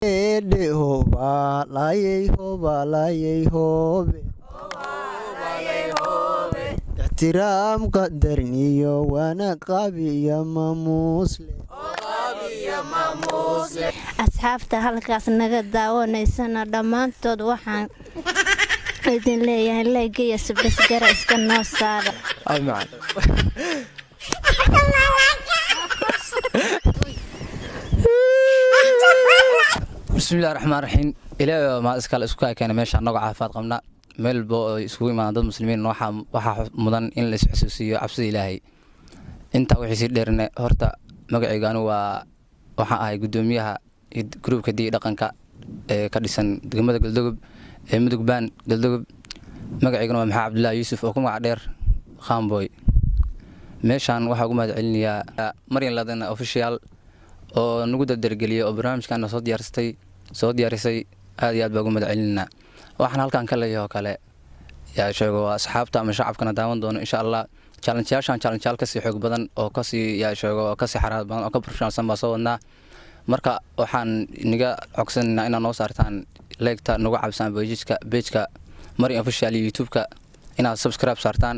Ede hoba layey hobe ixtiraam qadarniyo wana qabiya maamuusle asxaabta halkaas naga daawanaysana dhammaantood waxaan idin leeyahay leegaya subasgara iska noo saara bismillahi raxmaan raxiim ilaahay ma iskala isku keenay meesha annagu caafimaad qabna meel boo isugu imaan dad muslimiin waxa mudan in la isxasuusiyo cabsida ilaahay inta wixii si dheerne horta magacayga anu waxa ahay gudoomiyaha groupka dii dhaqanka ee ka dhisan degmada Galdogob ee Mudugbaan Galdogob magacayga waa Maxamed Cabdullaahi Yuusuf oo ku magac dheer Khamboy meeshan waxa ugu mahad celinayaa Maryan Ladan official oo nagu dardargeliyay oo barnaamijkan soo diyaarisay aad iyo aad baa ugu mahad celinaa waxaan halkan ka leeyahay kale yaa sheego asxaabta ama shacabkana daawan doono insha Allah challenge ka sii xoog badan oo ka sii yaa sheego ka sii xaraad badan oo ka professional baa soo wadnaa marka waxaan niga codsanaynaa inaad noo saartaan like-ta nagu cabsaan page-ka Maryan official YouTube-ka inaad subscribe saartaan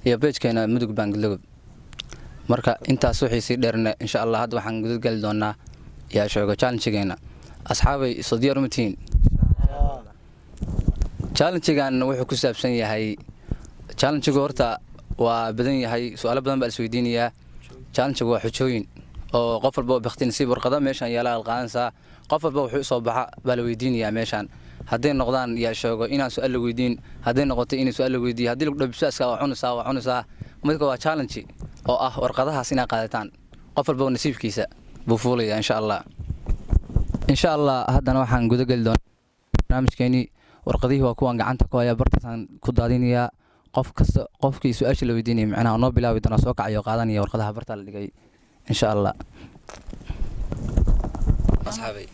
iyo page-keena Mudugbaan Galdogob marka intaas wixii si dheerne insha Allah hadda waxaan gudub gali doonaa yaa sheego challenge-geena asxaabay soo diyaar mutiin challenge-gan wuxuu ku saabsan yahay challenge-gu horta waa badan yahay su'aalo badan baa isweydiinayaa challenge-gu waa xujooyin oo qof walba baqtin si warqada meeshan yaala alqaansa qof walba wuxuu soo baxa baa la weydiinayaa meeshan haday noqdaan yaa sheego inaan su'aal la weydiin haday noqoto in su'aal la weydiiyo hadii lagu dhabsaaska waa cunusaa midka waa challenge oo ah warqadahaas inay qaadataan qof walba nasiibkiisa buu fuulaya insha Allah haddana waxaan guda gali doonaa barnaamijkeeni warqadihii waa kuwan gacanta ku haya bartaan ku daadinaya qof kasta qofkii su'aasha la weydiinay macnaha noo bilaabi doona soo kacayo qaadanaya warqadaha barta la dhigay insha Allah asxaabay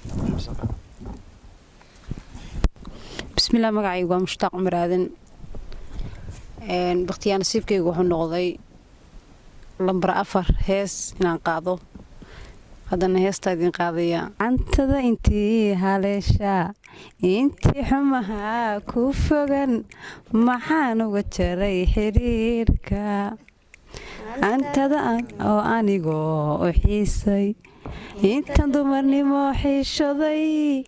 bismillah magacaygu waa Mushtaaq Umar Aadan baqtiyaan nasiibkaygu wuxuu noqday lambar 4 hees inaan qaado haddana heesta idin qaadaya antada intii haleesha intii xumaha ku fogan maxaan uga jaray xiriirka antada oo anigoo u xiisay intan dumarnimo xiishoday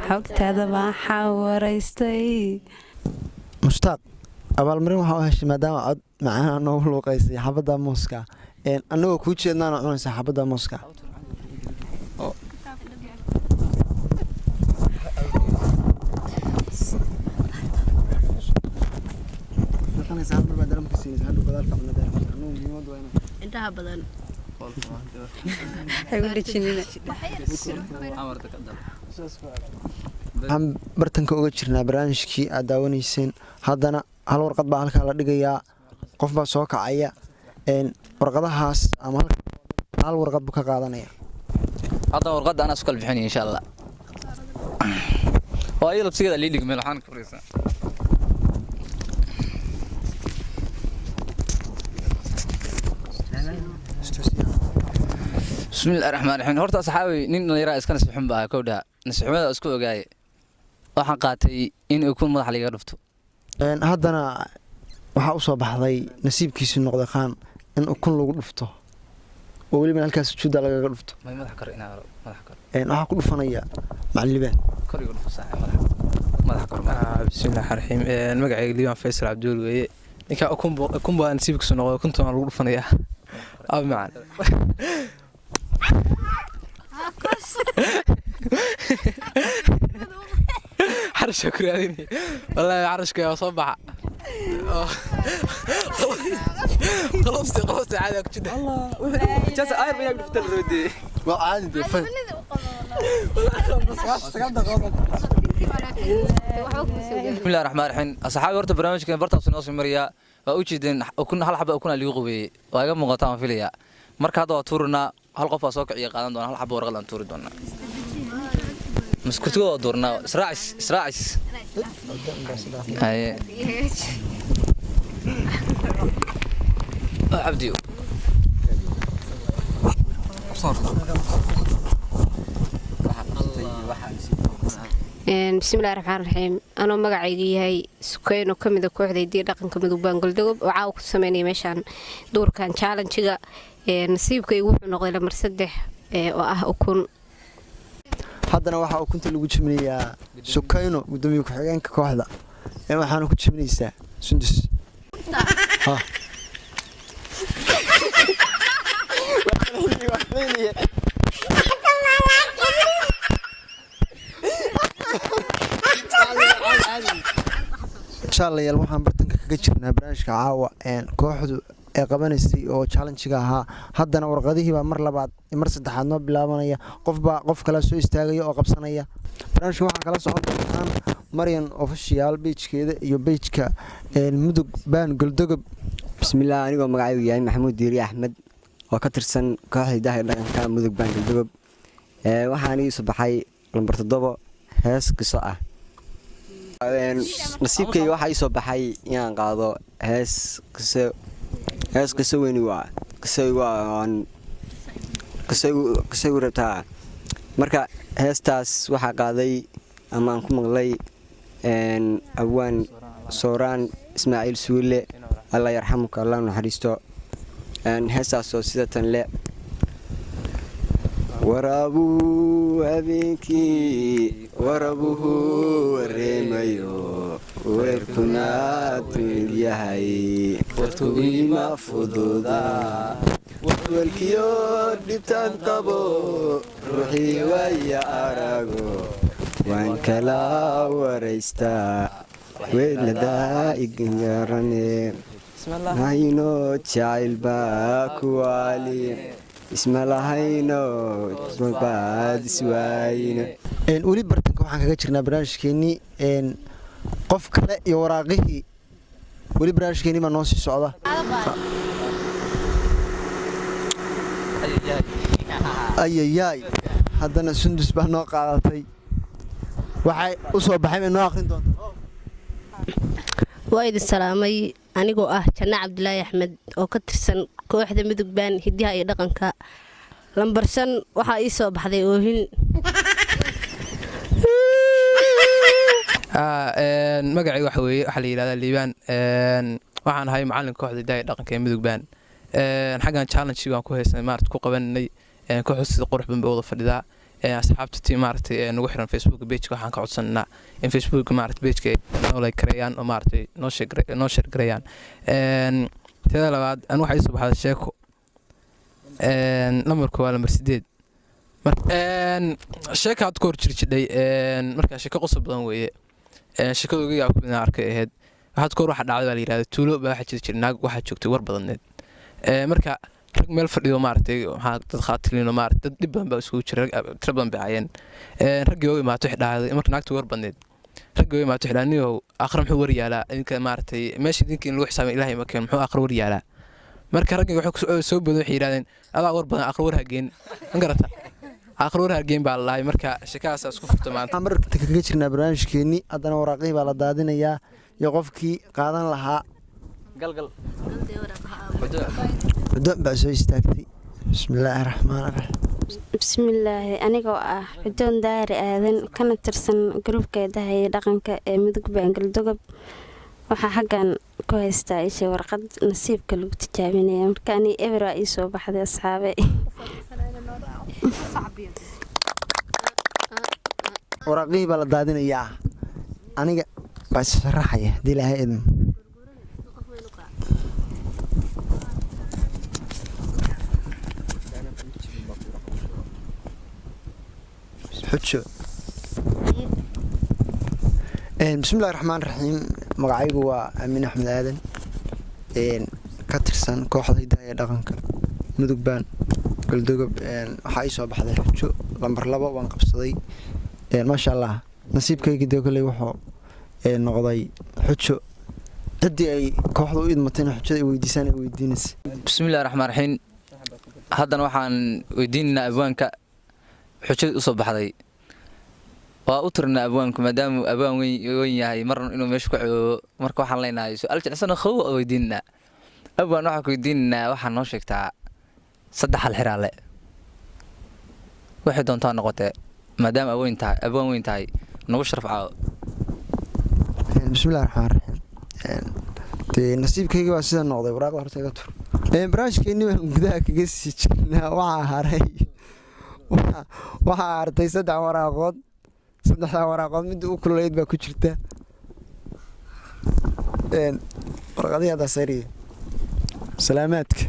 xogtaada waxaan waraystay mushtaaq abaalmarin waxa u heshay maadaama cod macaan noogu luuqaysay xabadda muuska annagoo kuu jeednaana cunaysa xabadda muuska intaha badan waxaan bartanka uga jirnaa barnaamijkii aad daawanayseen haddana hal warqad baa halkaa la dhigayaa qof baa soo kacaya warqadahaas ama hal warqad buu ka qaadanaya hadda warqadda ana isku kala bixinay insha Allah waa ay labsigeeda liilig meel waxaan ka fariisan bismillahir rahmaanir rahiim horta asxaabi nin dhalinyaro iska nasixun baa kowdha nasixumada isku ogaay waxaan qaatay in uu ku madax liga dhufto haddana waxa u soo baxday nasiibkiisu noqday qaan in uu kun lagu dhufto oo waliba halkaas sujuuda laga dhufto madax kar waxa ku dhufanaya macallibaan koriga dhufto saaxiib madax kar bismillahir rahmaanir rahiim magacayga Liiban Faysal Cabduul weeye ninka kun baa nasiibkiisu noqday kuntan lagu dhufanaya macaan حرش كراديني والله عرشك يا صباح خلاص عادي كده الله جالس اير بياك في الرودي وعادي بسم الله الرحمن الرحيم اصحابي horta barnaamijkan barta soo mariya waa u jeedin kun hal xabo kun ali qubay waa iga muuqataan filaya marka hadda waa tuurna hal qof soo kiciya qaadan doona hal xabo warqad aan tuuri doona مسكتوا دورنا إسراعس هاي عبديو صار bismillahi raxmaan raxiim anoo magacayga yahay Sukeyno ka mid ah kooxda hidaha iyo dhaqanka Mudug baan Galdogob oo caawa ku sameynay meeshan duurkan challenge-ga nasiibkaygu wuxuu noqday lambar 3 oo ah ukun. haddana waxaa ukunta lagu jimnayaa Sukeyno gudoomiye ku-xigeenka kooxda waxaana ku jimnaysaa Sundus. inshaalayaal waxaan bartanka kaga jirnaa barnaamijka caawa kooxdu ay qabanaysay oo challenge-ga ahaa. haddana warqadihii baa mar labaad mar saddexaad noo bilaabanaya, qof kale soo istaagaya oo qabsanaya. barnaamijkan waxaa kala socon doontaan Maryan official page-keeda iyo page-ka Mudug baan Galdogob. bismillaah anigoo magacaygu yahay Maxamuud Diiri Axmed oo ka tirsan kooxda hidaha iyo dhaqanka Mudug baan Galdogob. waxaan ii soo baxay lambar 7 hees qiso ah. nasiibkayga waxaa ii soo baxay inaan qaado hees qiso weyn waa qiso rabtaa. marka heestaas waxaa qaaday ama aan ku maqlay abwaan Sooraan Ismaaciil Suule Allah yarxamuka Allah naxariisto. heestaasoo sida tan le warabuu habeenkii warabuhu wareemayo weerkuna duul yahay wartugiima fududa warwalkiyo dhibtaan qabo ruuxii waya arago waan kala waraystaa weeladaa igangarane hayno jacaylbaa kuwaali ismalahayno ismabaad iswaayno. weli bartanka waxaan kaga jirnaa barnaamijkeenii qof kale iyo waraaqihii weli barnaamijkeenii baa noo sii socda. ayayaay haddana Sundus baa noo qaadatay, waxay u soo baxay bay noo akhrin doontaa. waa idin salaamay anigoo ah Janna Cabdilaahi Axmed oo ka tirsan kooxda Mudug baan hidaha iyo dhaqanka. lambar 5 waxaa ii soo baxday oohin. magacayga waxa weeye waxa la yiraahdaa Liibaan. waxaan ahay macallin kooxda hidaha iyo dhaqanka Mudug baan. xagan challenge-ga ku heysnay maartay ku qabanay kooxda sida qurux badan bay wada fadhidaa. asxaabta tii maartay nagu xiran Facebook page waxaan ka codsanaa in Facebook maartay page-ka noo like gareeyaan oo maartay noo share gareeyaan. tada labaad aan waxa soo baxday sheeko lambarku waa lambar 8. sheekaad ku hor jirjiday marka sheeko qosol badan weeye. sheekadooda yaa ku bina arkay ahayd waxaad ku waxa dhacday baa la yiraahdaa tuulo baa waxa jiri naag waxa joogtay war badneed. marka rag meel fadhiyo maartay waxa dad khaatilino maartay dad dib badan baa isugu jiray tira badan baayeen. ragii oo imaato wax dhacday marka naagtu war badneed ragii oo imaato xidhaaniyo aakhir muxuu war yaalaa inka maartay meesha idinka in lagu xisaabay Ilaahay ma keen muxuu aakhir war yaalaa. marka ragii wuxuu soo bodo waxay yiraahdeen adaa war badan aakhir war hageen ma garata aakhir war hageen baa la marka shakaas isku furto maanta. marka kaga jirnaa barnaamijkeenii haddana waraaqihii baa la daadinayaa iyo qofkii qaadan lahaa galgal Xudoon baa soo istaagtay. bismillaahi raxmaani raxiim. bismillaahi anigoo ah Xudoon Daari Aadan kana tirsan gruubka hidaha iyo dhaqanka ee Mudug baan Galdogob. waxaa xaggan ku haystaa isha warqad nasiibka lagu tijaabinayo marka ani ever ii soo baxday asxaabe. waraaqihii baa la daadinayaa aniga baa sharaxaya hadii Ilaahay idin. xujo bismillaahi raxmaani raxiim. magacaygu waa Amiin Axmed Aadan ka tirsan kooxda hidaha iyo dhaqanka Mudug baan Galdogob. waxaa ii soo baxday xujo lambar 2 waan qabsaday. maasha Allah nasiibkayga doolay wuxuu noqday xujo cidii ay kooxdu u idmatay xujada ay weydiisaan ay weydiinaysa. bismillahi raxmaani raxiim. haddana waxaan weydiinaynaa abwaanka xujada u soo baxday. waa u tirnaa abwaanku maadaama abwaan weyn yahay marna inuu meesha ku coobo. marka waxaan leenahay su'aal jilicsan oo weydiinaa abwaan waxa ku weydiinaa waxa noo sheegtaa 3 hal xiraale waxay doontaa noqotee maadaama abwaan weyn tahay nagu sharaf caawo. bismillahi raxmaan raxiim. dee nasiibkayga waa sida noqday, waraaqda horta iga tur. barnaamijkeennii baan gudaha kaga sii jirnaa. waxaa hartay 3 waraaqood. 3 waraaqood midda u kululeyd baa ku jirta. warqadii hadda sariya salaamaadka.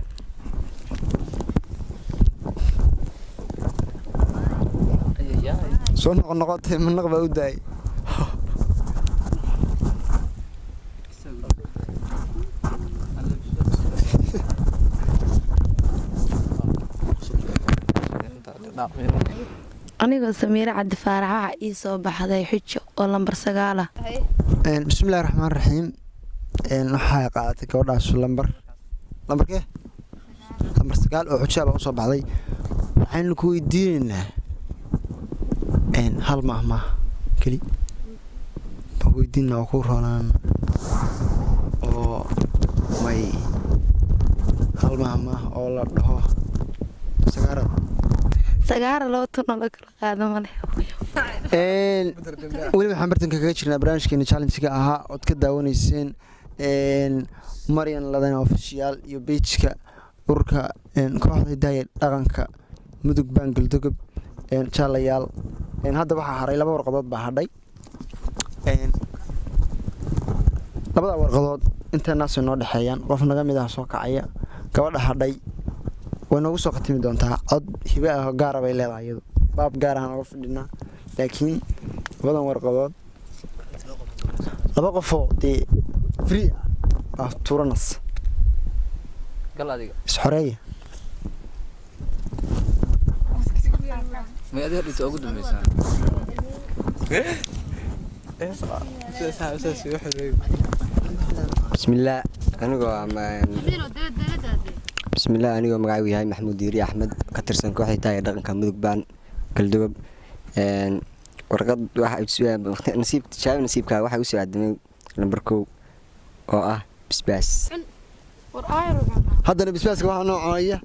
soo noqotay manaq baa u daayay. anigoo Samiira Cabdi Faarax waxa ii soo baxday xujo oo lambar 9 ah. bismillahi raxmaan raxiim. waxaa qaadatay gabadhaas lambarkee lambar 9 oo xujo baa u soo baxday. waxaynu ku weydiinaynaa hal mahmaah keli baa weydiinaa oo ku roonaan oo may hal mahmaah oo la dhaho sagaara loo tuna la kala qaado male. weli waxaan bartanka kaga jirnaa barnaamijkeena challenge-ga ahaa ood ka daawanayseen Maryan Ladane official iyo page-ka ururka kooxda hidaaya dhaqanka mudug baan galdogob jaalayaal. hadda waxaa haray 2 warqadood baa hadhay. labada warqadood inteenaas noo dhaxeeyaan, qof naga mid ah soo kacaya. gabadha hadhay way noogu soo qatimi doontaa cod hibe ah gaar bay leedahay iyadu, baab gaar ah nooga fadhinaa. laakiin labadan warqadood 2 qofoo dee free ah tuuranas gal adiga isxoreeya. ma adiga dhigto ugu dambaysaa bismillaah anigoo magacaygu yahay Maxamuud Diiri Axmed ka tirsan kooxda hidaaya dhaqanka mudug baan galdogob. warqad nasiibka waxaa u soo aadamay lambar 1 oo ah bisbaas. haddana bisbaaska waxaa noo cunaya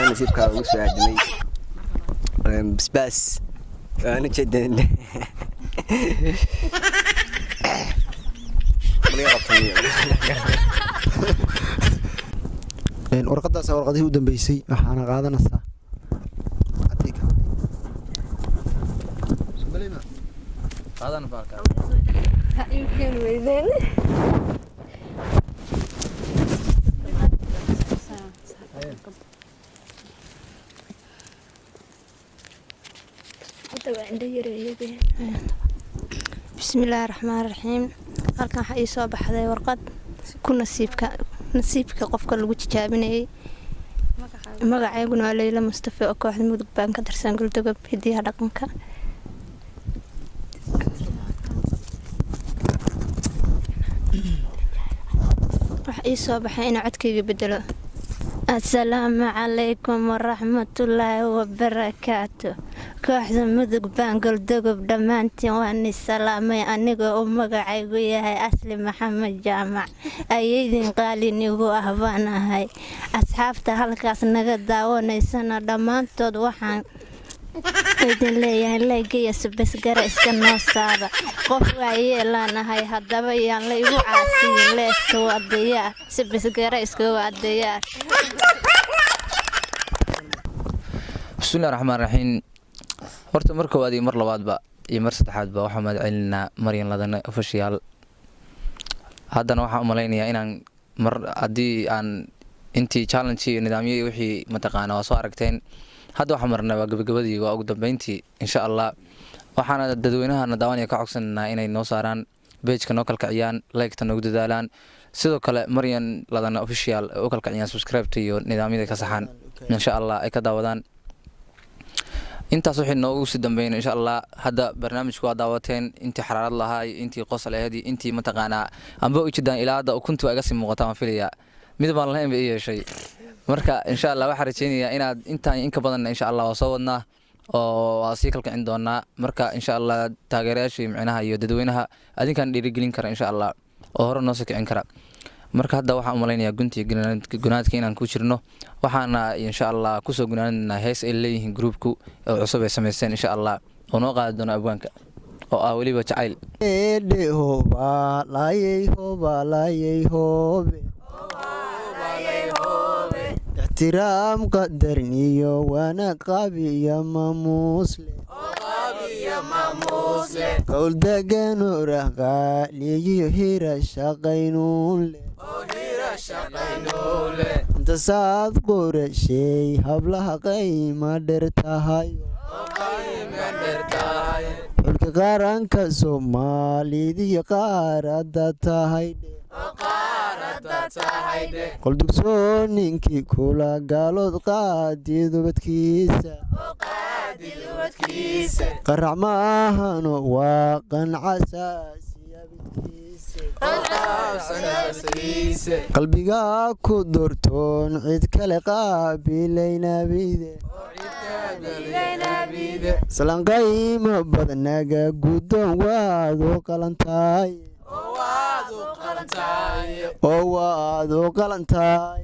nasiibka ugu soo aadamay bisbaas. waana jeedeen warqadaas warqadii u dambeysay waxaana qaadanaysaa bismillaahi raxmaan raxiim. halkan waxaa ii soo baxday warqad ku nasiibka qofka lagu tijaabinayay. magacayguna waa Leyla Mustafa oo kooxda mudug baan ka tirsan galdogob hidaaya dhaqanka. waxaa ii soo baxay inaan codkayga bedelo. assalaamu calaykum waraxmatullaahi wabarakaatu. kooxda mudug baan galdogob dhammaantiin waan is salaamay. anigoo u magacaygu yahay Asli Maxamed Jaamac, ayaydin qaalinigu ah baan ahay. asxaabta halkaas naga daawanaysana dhammaantood waxaan idin leeyahay leegaya subasgara iska noo saara. qof waa yeelanahay haddaba yaan la igu caasiyin leeska wadayaa subasgara iska wadayaa. bismillahi raxmaan raxiim. horta mar koowaad iyo mar labaadba iyo mar saddexaadba waxaan mahad celinaa Maryan Ladane official. haddana waxaan u malaynayaa inaan mar haddii aan intii challenge iyo nidaamyadii wixii mataqaana waa soo aragteen. hadda waxaan marnay waa gabagabadii, waa ugu dambeyntii insha allah. waxaana dadweynahana daawanaya ka codsanaynaa inay noo saaraan page-ka noo kalkaciyaan, like-ta noogu dadaalaan. sidoo kale Maryan Ladane official u kalkaciyaan subscribe-ta iyo nidaamyada ka saxaan insha allah ay ka daawadaan. intaas wixii noogu sii dambeeyay insha allah. hadda barnaamijku waa daawateen, intii xaraarad lahaa iyo intii qosol ahayd iyo intii mataqaanaa amba u jidaan ilaa hadda ukuntu ay ga sii muuqataa waan filayaa. mid baan lahayn bay yeeshay. marka insha allah waxaan rajeynayaa inaad intaan in ka badan insha allah waa soo wadnaa. oo waa sii kalkicin doonaa marka insha allah taageerayaashii micnaha iyo dadweynaha adinkaan dhiirigelin kara insha allah oo hore noo soo kicin kara marka hadda waxaan u malaynayaa guntii gunaadka inaan ku jirno waxaana insha allah kusoo gunaanadnaa hees ay leeyihiin gruubku oo cusub ay samaysteen insha allah oo noo qaadi doono abwaanka oo ah weliba jacayl ixtiraam qadarin iyo wanaag qaabiya maamuusle qowl degan orah qaaliyiyo hira shaqaynuunle intasaad qorashay hablaha qayma dher tahayo xulka qaranka soomaalidiyo qaarada tahay qoldugso ninkii kula gaalood qaadi dubadkiisa qarac maahano waa qancasaasiyabidkiisa qalbigaa ku doortoon cid kale qaabilaynabide salaan qayma badnaga guddoon waad u qalantahay oo waad u qalantahay